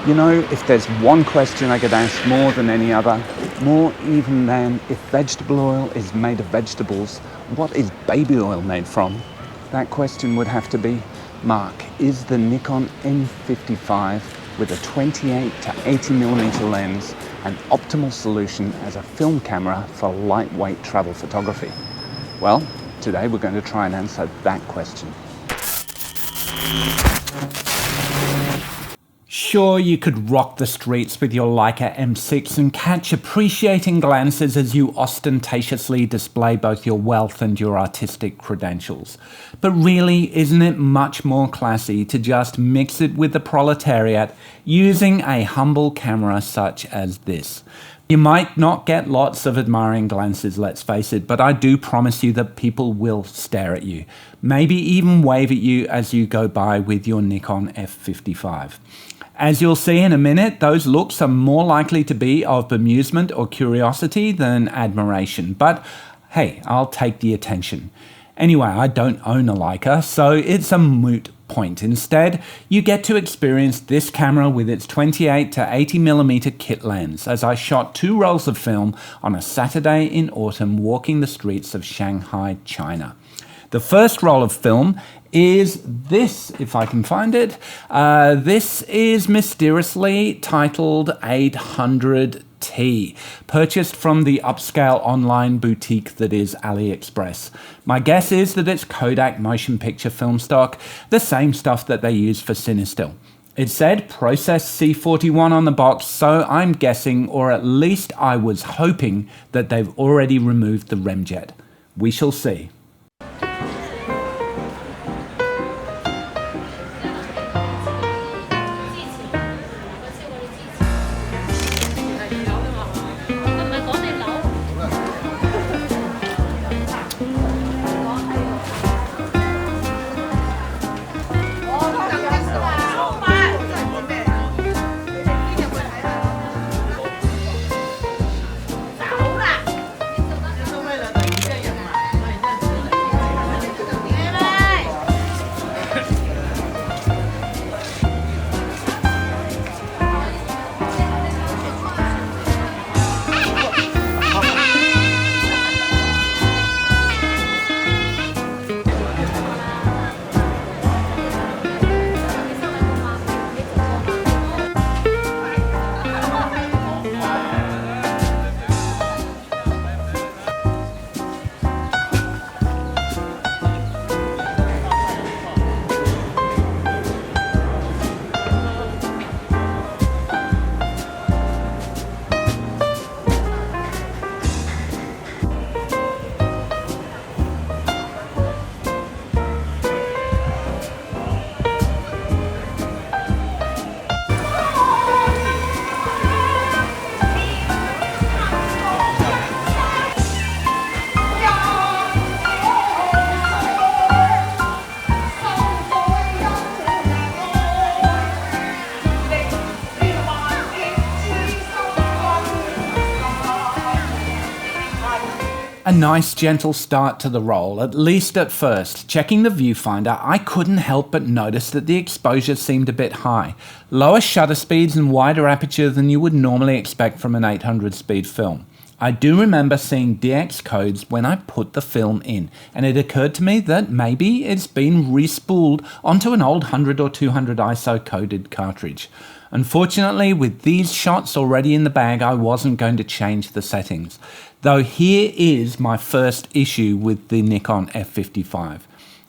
You know, if there's one question I get asked more than any other, more even than if vegetable oil is made of vegetables, what is baby oil made from? That question would have to be, Mark, is the Nikon N55 with a 28 to 80mm lens an optimal solution as a film camera for lightweight travel photography? Well, today we're going to try and answer that question. Sure, you could rock the streets with your Leica M6 and catch appreciating glances as you ostentatiously display both your wealth and your artistic credentials. But really, isn't it much more classy to just mix it with the proletariat using a humble camera such as this? You might not get lots of admiring glances, let's face it, but I do promise you that people will stare at you, maybe even wave at you as you go by with your Nikon F55. As you'll see in a minute, those looks are more likely to be of bemusement or curiosity than admiration, but hey, I'll take the attention. Anyway, I don't own a Leica, so it's a moot point. Instead, you get to experience this camera with its 28 to 80mm kit lens as I shot 2 rolls of film on a Saturday in autumn walking the streets of Shanghai, China. The first roll of film is this, if I can find it. This is mysteriously titled 800T, purchased from the upscale online boutique that is AliExpress. My guess is that it's Kodak motion picture film stock, the same stuff that they use for CineStill. It said process C41 on the box, so I'm guessing, or at least I was hoping, that they've already removed the remjet. We shall see. A nice gentle start to the roll, at least at first. Checking the viewfinder, I couldn't help but notice that the exposure seemed a bit high. Lower shutter speeds and wider aperture than you would normally expect from an 800 speed film. I do remember seeing DX codes when I put the film in, and it occurred to me that maybe it's been respooled onto an old 100 or 200 ISO coded cartridge. Unfortunately, with these shots already in the bag, I wasn't going to change the settings. Though here is my first issue with the Nikon F55.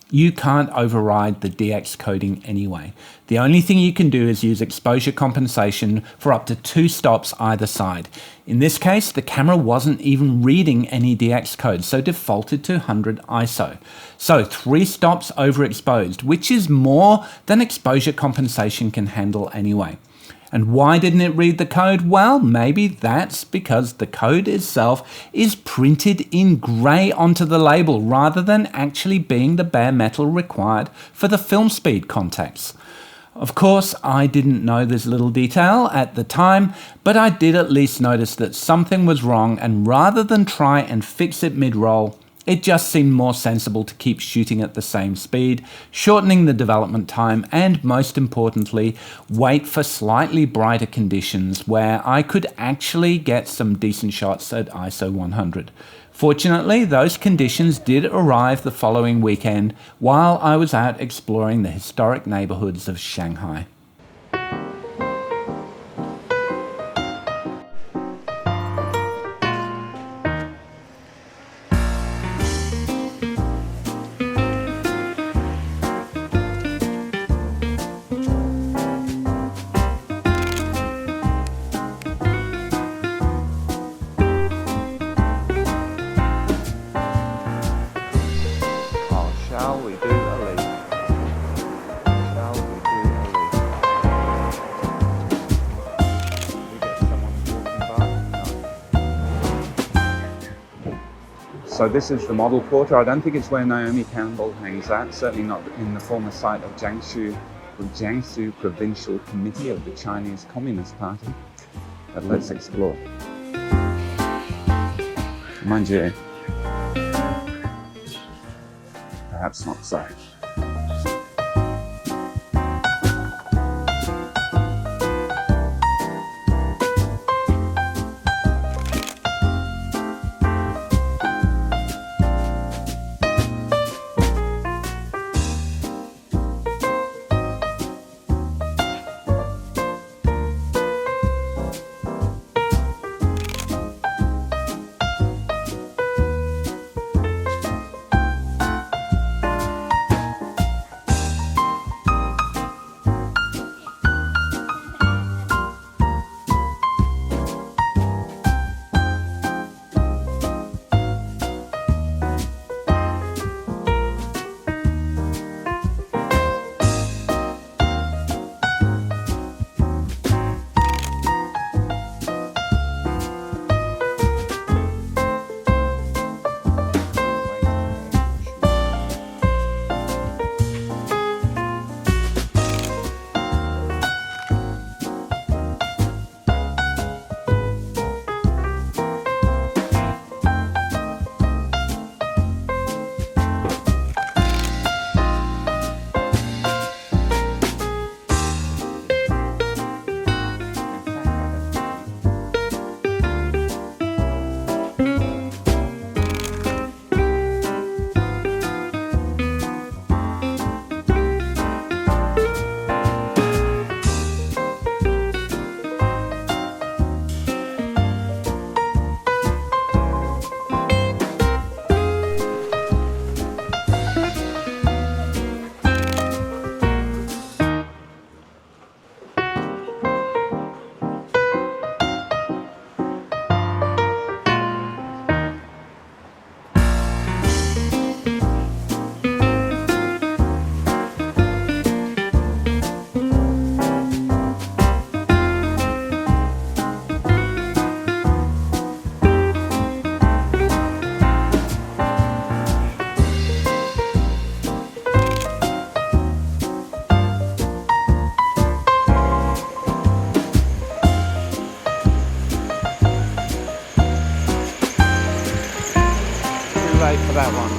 You can't override the DX coding anyway. The only thing you can do is use exposure compensation for up to 2 stops either side. In this case, the camera wasn't even reading any DX code, so defaulted to 100 ISO. So 3 stops overexposed, which is more than exposure compensation can handle anyway. And why didn't it read the code? Well, maybe that's because the code itself is printed in grey onto the label rather than actually being the bare metal required for the film speed contacts. Of course, I didn't know this little detail at the time, but I did at least notice that something was wrong, and rather than try and fix it mid-roll, It just seemed more sensible to keep shooting at the same speed, shortening the development time, and most importantly, wait for slightly brighter conditions where I could actually get some decent shots at ISO 100. Fortunately, those conditions did arrive the following weekend while I was out exploring the historic neighborhoods of Shanghai. Shall we do a leap? Shall we do a leap? We get someone walking by? No. So this is the model quarter. I don't think it's where Naomi Campbell hangs out, certainly not in the former site of Jiangsu Provincial Committee of the Chinese Communist Party. But let's explore. Mind you, perhaps not so. For that one.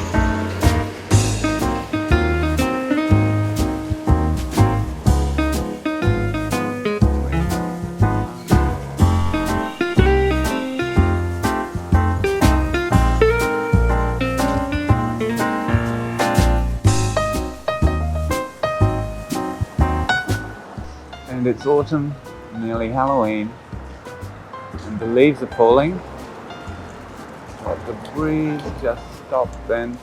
And it's autumn, nearly Halloween, and the leaves are falling, but the breeze just stopped then.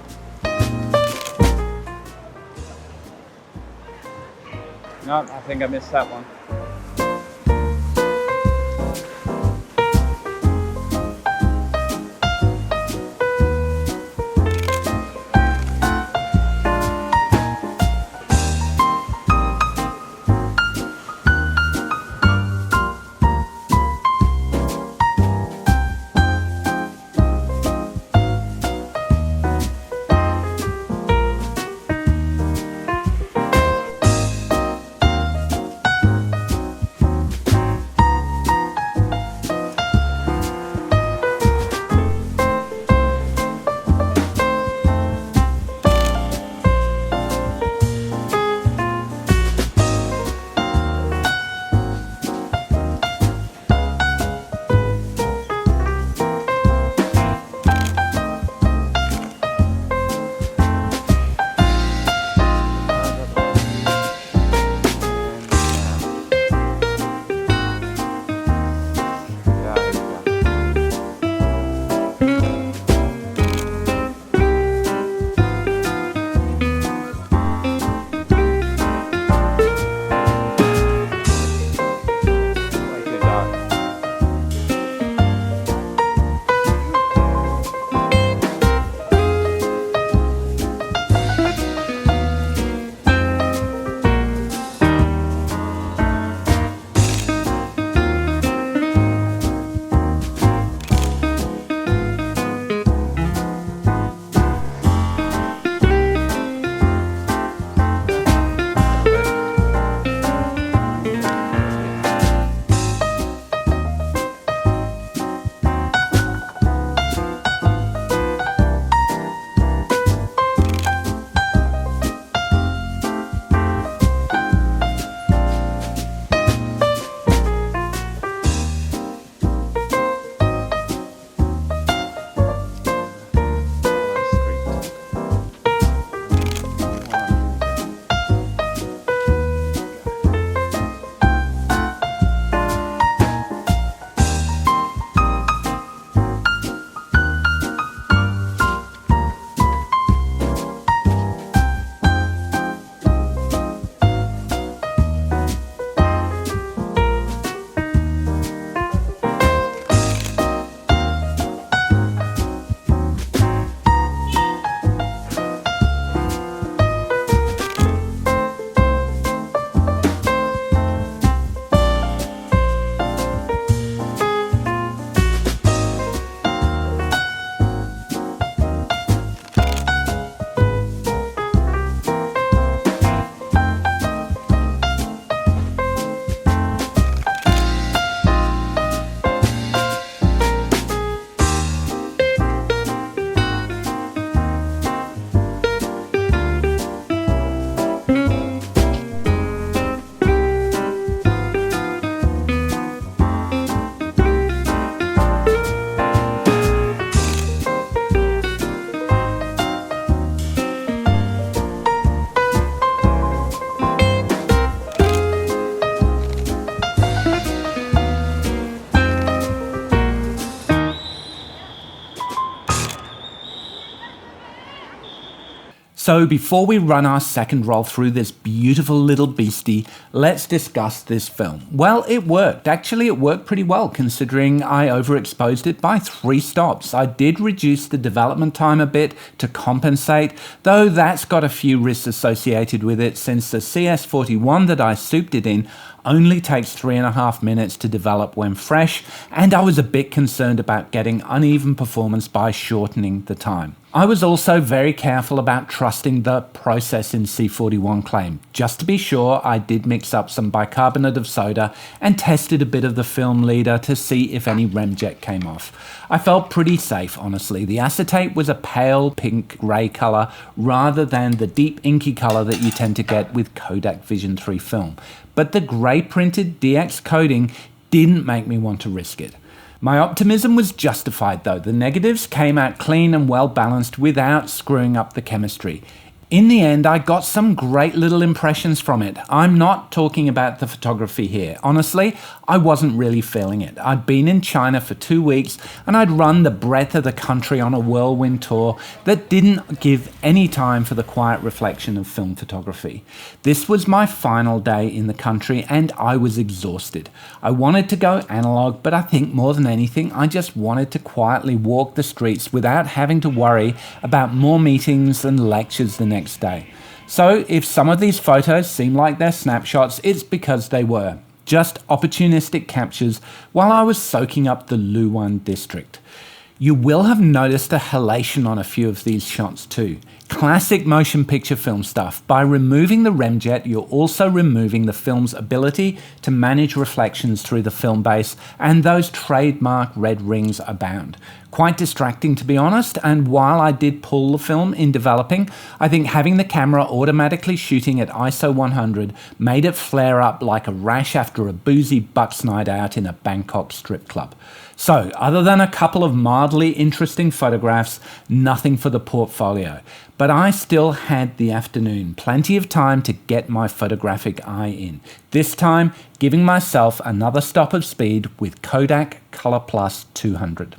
No, I think I missed that one. So before we run our second roll through this beautiful little beastie, let's discuss this film. Well, it worked. Actually, it worked pretty well considering I overexposed it by 3 stops. I did reduce the development time a bit to compensate, though that's got a few risks associated with it since the CS41 that I souped it in only takes 3.5 minutes to develop when fresh, and I was a bit concerned about getting uneven performance by shortening the time. I was also very careful about trusting the process in C41 claim. Just to be sure, I did mix up some bicarbonate of soda and tested a bit of the film leader to see if any remjet came off. I felt pretty safe, honestly. The acetate was a pale pink grey colour rather than the deep inky colour that you tend to get with Kodak Vision 3 film. But the grey printed DX coating didn't make me want to risk it. My optimism was justified though. The negatives came out clean and well balanced without screwing up the chemistry. In the end, I got some great little impressions from it. I'm not talking about the photography here. Honestly, I wasn't really feeling it. I'd been in China for 2 weeks and I'd run the breadth of the country on a whirlwind tour that didn't give any time for the quiet reflection of film photography. This was my final day in the country and I was exhausted. I wanted to go analog, but I think more than anything, I just wanted to quietly walk the streets without having to worry about more meetings and lectures the next day. So if some of these photos seem like they're snapshots, it's because they were. Just opportunistic captures while I was soaking up the Luwan district. You will have noticed a halation on a few of these shots too. Classic motion picture film stuff. By removing the remjet, you're also removing the film's ability to manage reflections through the film base, and those trademark red rings abound. Quite distracting, to be honest, and while I did pull the film in developing, I think having the camera automatically shooting at ISO 100 made it flare up like a rash after a boozy bucks night out in a Bangkok strip club. So, other than a couple of mildly interesting photographs, nothing for the portfolio. But I still had the afternoon, plenty of time to get my photographic eye in. This time, giving myself another stop of speed with Kodak Color Plus 200.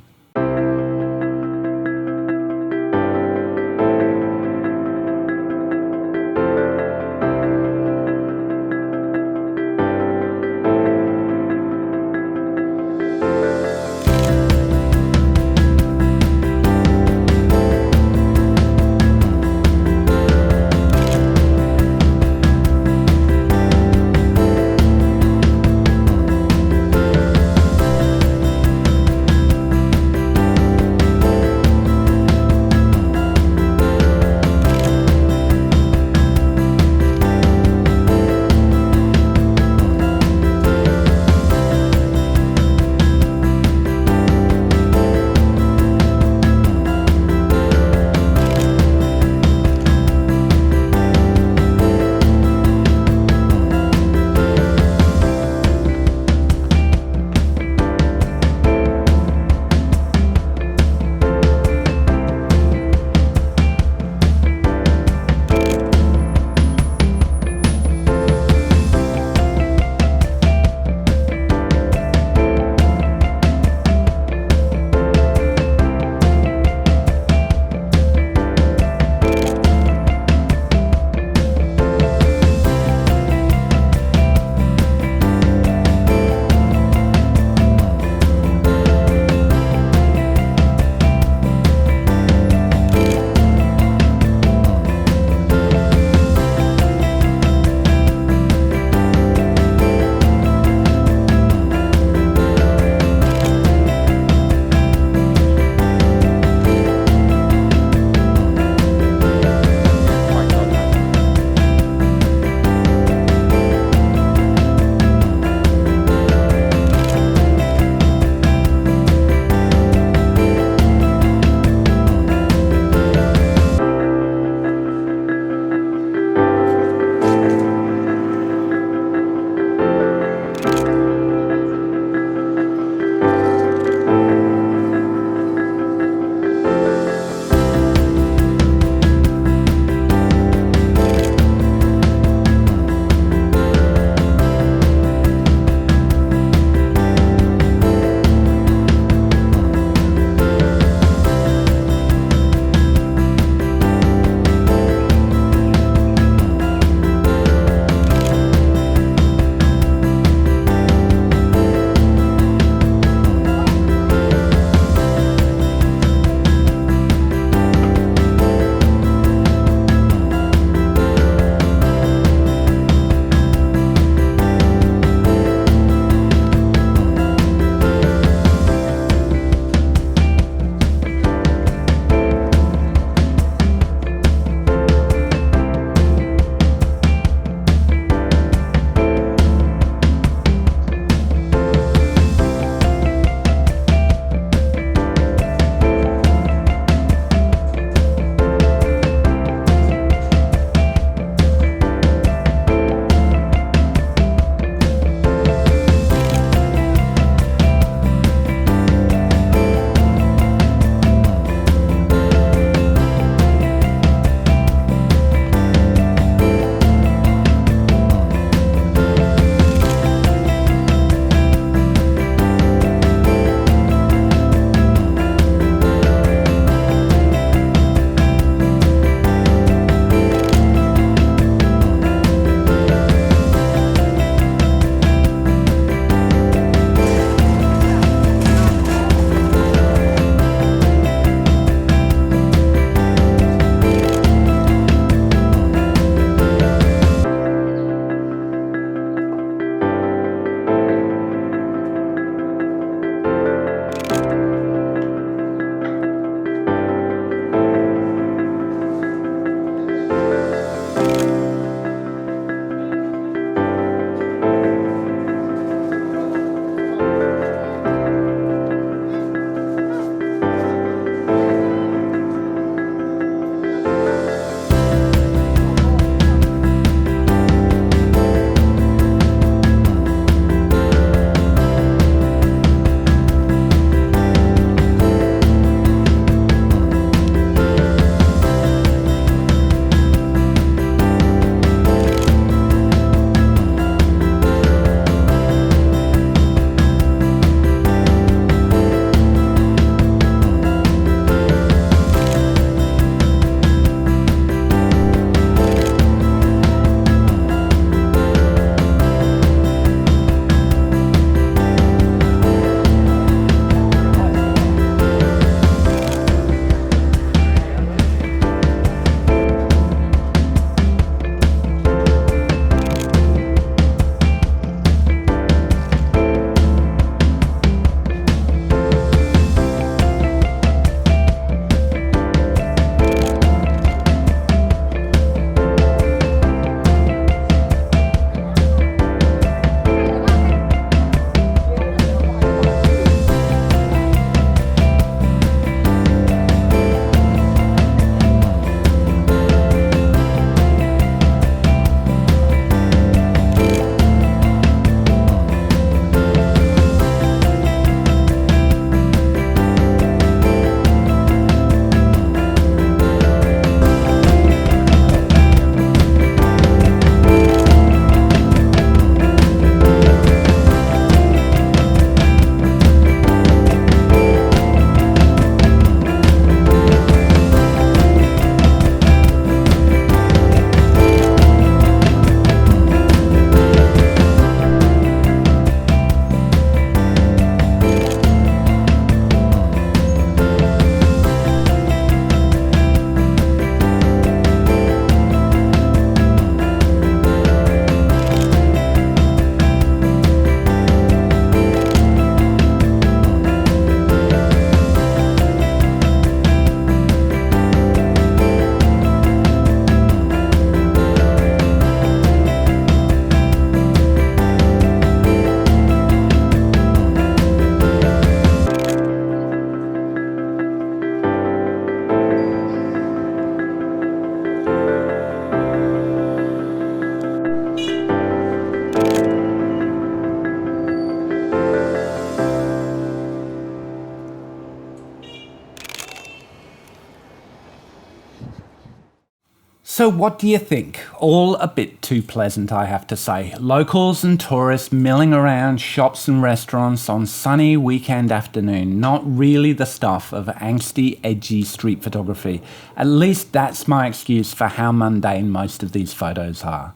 So what do you think? All a bit too pleasant, I have to say. Locals and tourists milling around shops and restaurants on sunny weekend afternoon. Not really the stuff of angsty, edgy street photography. At least that's my excuse for how mundane most of these photos are.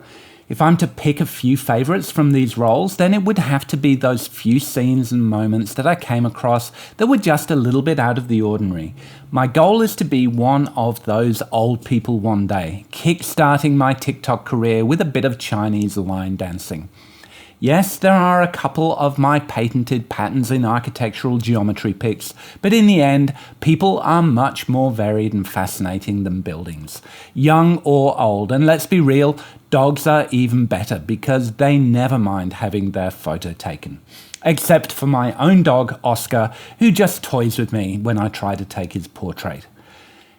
If I'm to pick a few favourites from these rolls, then it would have to be those few scenes and moments that I came across that were just a little bit out of the ordinary. My goal is to be one of those old people one day, kick-starting my TikTok career with a bit of Chinese line dancing. Yes, there are a couple of my patented patterns in architectural geometry pics, but in the end, people are much more varied and fascinating than buildings. Young or old, and let's be real, dogs are even better because they never mind having their photo taken. Except for my own dog, Oscar, who just toys with me when I try to take his portrait.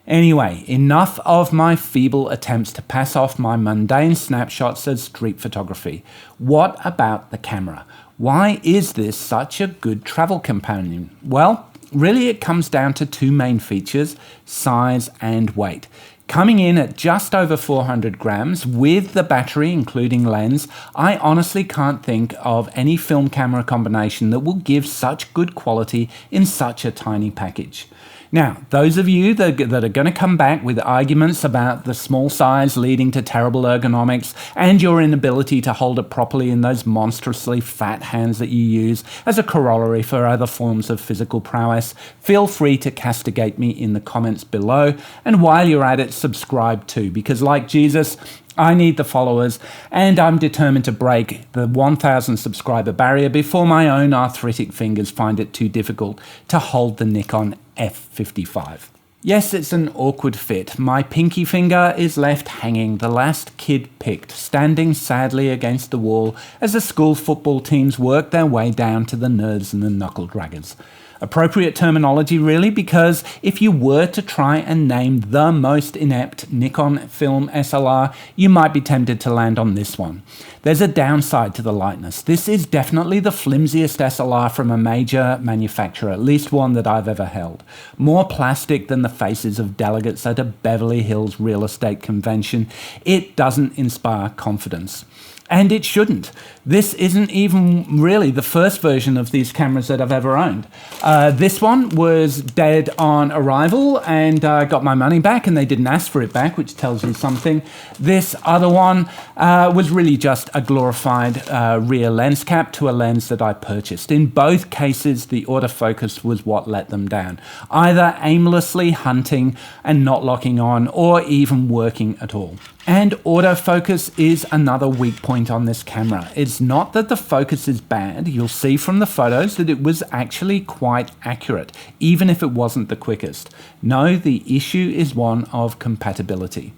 Anyway, enough of my feeble attempts to pass off my mundane snapshots as street photography. What about the camera? Why is this such a good travel companion? Well, really it comes down to two main features, size and weight. Coming in at just over 400 grams with the battery including lens, I honestly can't think of any film camera combination that will give such good quality in such a tiny package. Now, those of you that are going to come back with arguments about the small size leading to terrible ergonomics and your inability to hold it properly in those monstrously fat hands that you use as a corollary for other forms of physical prowess, feel free to castigate me in the comments below. And while you're at it, subscribe too, because like Jesus, I need the followers, and I'm determined to break the 1,000 subscriber barrier before my own arthritic fingers find it too difficult to hold the Nikon F55. Yes, it's an awkward fit. My pinky finger is left hanging, the last kid picked, standing sadly against the wall as the school football teams work their way down to the nerds and the knuckle draggers. Appropriate terminology really, because if you were to try and name the most inept Nikon film SLR, you might be tempted to land on this one. There's a downside to the lightness. This is definitely the flimsiest SLR from a major manufacturer, at least one that I've ever held. More plastic than the faces of delegates at a Beverly Hills real estate convention. It doesn't inspire confidence. And it shouldn't. This isn't even really the first version of these cameras that I've ever owned. This one was dead on arrival and got my money back, and they didn't ask for it back, which tells you something. This other one was really just a glorified rear lens cap to a lens that I purchased. In both cases, the autofocus was what let them down, either aimlessly hunting and not locking on, or even working at all. And autofocus is another weak point on this camera. It's not that the focus is bad. You'll see from the photos that it was actually quite accurate, even if it wasn't the quickest. No, the issue is one of compatibility.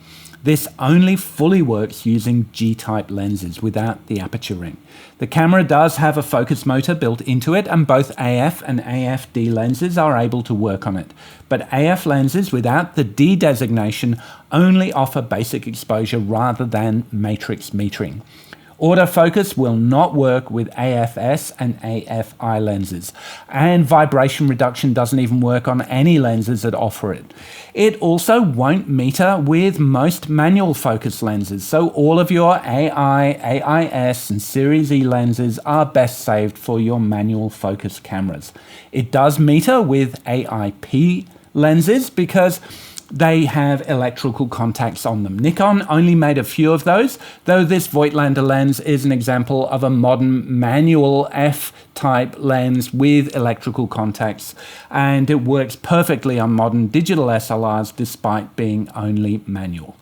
This only fully works using G-type lenses without the aperture ring. The camera does have a focus motor built into it, and both AF and AFD lenses are able to work on it. But AF lenses without the D designation only offer basic exposure rather than matrix metering. Autofocus will not work with AFS and AFI lenses, and vibration reduction doesn't even work on any lenses that offer it. It also won't meter with most manual focus lenses, so all of your AI, AIS and Series E lenses are best saved for your manual focus cameras. It does meter with AIP lenses because they have electrical contacts on them. Nikon only made a few of those, though this Voigtlander lens is an example of a modern manual F-type lens with electrical contacts, and it works perfectly on modern digital SLRs despite being only manual.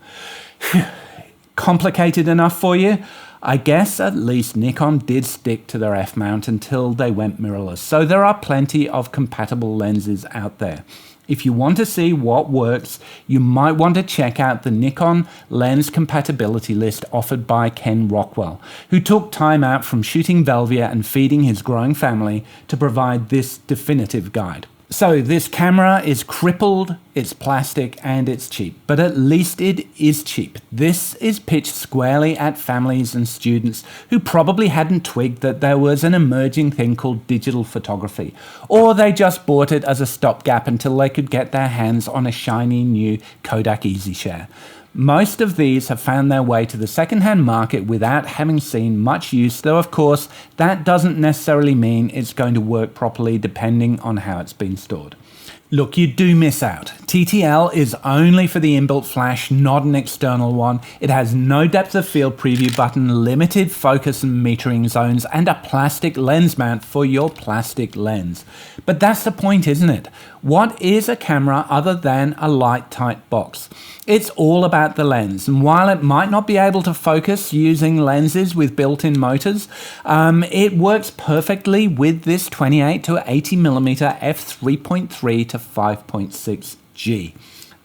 Complicated enough for you? I guess at least Nikon did stick to their F-mount until they went mirrorless, so there are plenty of compatible lenses out there. If you want to see what works, you might want to check out the Nikon lens compatibility list offered by Ken Rockwell, who took time out from shooting Velvia and feeding his growing family to provide this definitive guide. So this camera is crippled, it's plastic, and it's cheap, but at least it is cheap. This is pitched squarely at families and students who probably hadn't twigged that there was an emerging thing called digital photography, or they just bought it as a stopgap until they could get their hands on a shiny new Kodak EasyShare. Most of these have found their way to the second-hand market without having seen much use, though of course that doesn't necessarily mean it's going to work properly depending on how it's been stored. Look, you do miss out. TTL is only for the inbuilt flash, not an external one. It has no depth of field preview button, limited focus and metering zones, and a plastic lens mount for your plastic lens. But that's the point, isn't it? What is a camera other than a light, tight box? It's all about the lens, and while it might not be able to focus using lenses with built-in motors, it works perfectly with this 28 to 80mm f3.3 to 5.6G.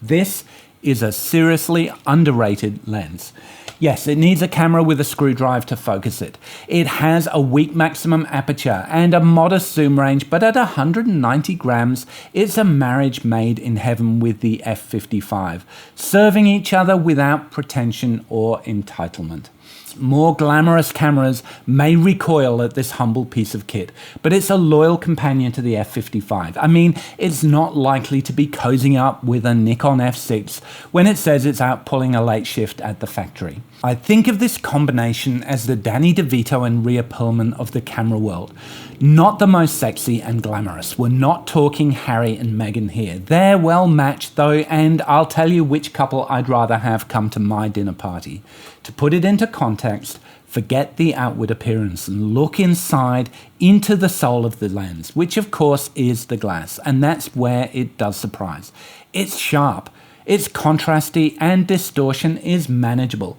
This is a seriously underrated lens. Yes, it needs a camera with a screwdriver to focus it. It has a weak maximum aperture and a modest zoom range, but at 190 grams, it's a marriage made in heaven with the F55, serving each other without pretension or entitlement. More glamorous cameras may recoil at this humble piece of kit, but it's a loyal companion to the F55. I mean, it's not likely to be cozying up with a Nikon F6 when it says it's out pulling a late shift at the factory. I think of this combination as the Danny DeVito and Rhea Perlman of the camera world. Not the most sexy and glamorous. We're not talking Harry and Meghan here. They're well matched though, and I'll tell you which couple I'd rather have come to my dinner party. To put it into context, forget the outward appearance and look inside into the soul of the lens, which of course is the glass, and that's where it does surprise. It's sharp, it's contrasty, and distortion is manageable.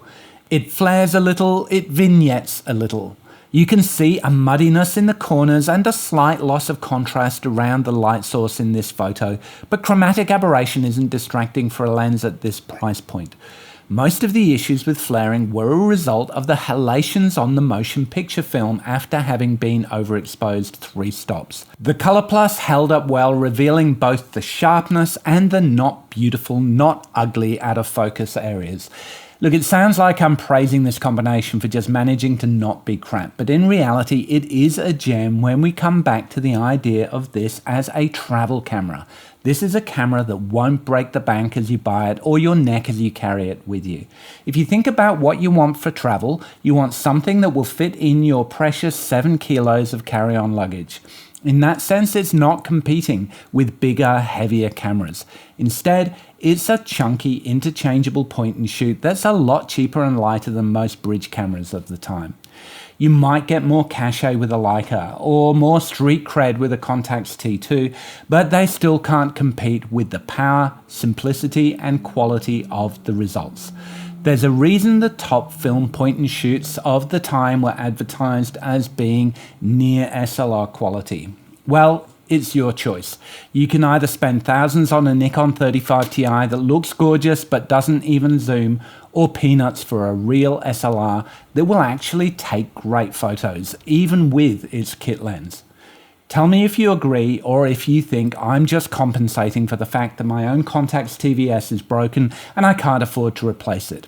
It flares a little, it vignettes a little. You can see a muddiness in the corners and a slight loss of contrast around the light source in this photo, but chromatic aberration isn't distracting for a lens at this price point. Most of the issues with flaring were a result of the halations on the motion picture film after having been overexposed 3 stops. The Color Plus held up well, revealing both the sharpness and the not beautiful, not ugly out of focus areas. Look, it sounds like I'm praising this combination for just managing to not be crap, but in reality it is a gem when we come back to the idea of this as a travel camera. This is a camera that won't break the bank as you buy it or your neck as you carry it with you. If you think about what you want for travel, you want something that will fit in your precious 7 kilos of carry-on luggage. In that sense, it's not competing with bigger, heavier cameras. Instead, it's a chunky, interchangeable point-and-shoot that's a lot cheaper and lighter than most bridge cameras of the time. You might get more cachet with a Leica or more street cred with a Contax T2, but they still can't compete with the power, simplicity, and quality of the results. There's a reason the top film point-and-shoots of the time were advertised as being near SLR quality. Well, it's your choice. You can either spend thousands on a Nikon 35 Ti that looks gorgeous but doesn't even zoom, or peanuts for a real SLR that will actually take great photos, even with its kit lens. Tell me if you agree or if you think I'm just compensating for the fact that my own Contax TVS is broken and I can't afford to replace it.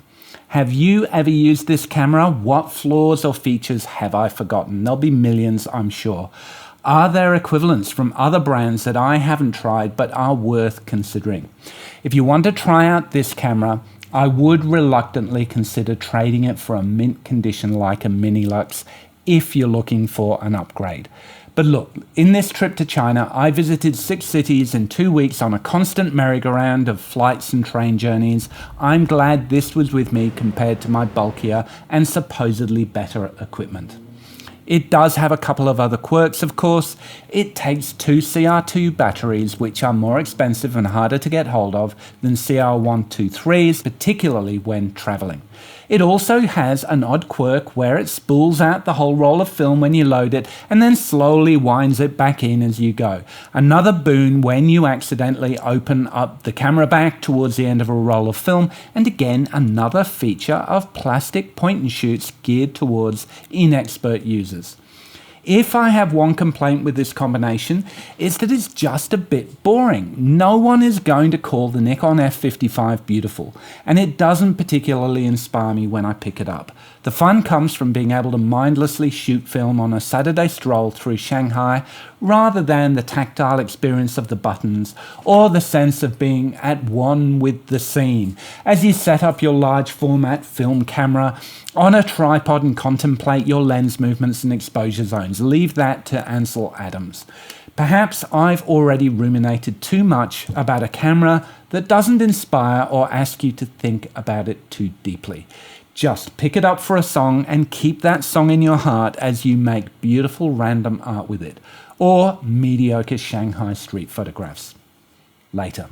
Have you ever used this camera? What flaws or features have I forgotten? There'll be millions, I'm sure. Are there equivalents from other brands that I haven't tried but are worth considering? If you want to try out this camera, I would reluctantly consider trading it for a mint condition like a Mini Lux if you're looking for an upgrade. But look, in this trip to China, I visited 6 cities in 2 weeks on a constant merry-go-round of flights and train journeys. I'm glad this was with me compared to my bulkier and supposedly better equipment. It does have a couple of other quirks, of course. It takes 2 CR2 batteries, which are more expensive and harder to get hold of than CR123s, particularly when traveling. It also has an odd quirk where it spools out the whole roll of film when you load it and then slowly winds it back in as you go. Another boon when you accidentally open up the camera back towards the end of a roll of film, and again another feature of plastic point-and-shoots geared towards inexpert users. If I have one complaint with this combination, it's that it's just a bit boring. No one is going to call the Nikon F55 beautiful, and it doesn't particularly inspire me when I pick it up. The fun comes from being able to mindlessly shoot film on a Saturday stroll through Shanghai rather than the tactile experience of the buttons or the sense of being at one with the scene as you set up your large format film camera on a tripod and contemplate your lens movements and exposure zones. Leave that to Ansel Adams. Perhaps I've already ruminated too much about a camera that doesn't inspire or ask you to think about it too deeply. Just pick it up for a song and keep that song in your heart as you make beautiful random art with it, or mediocre Shanghai street photographs. Later.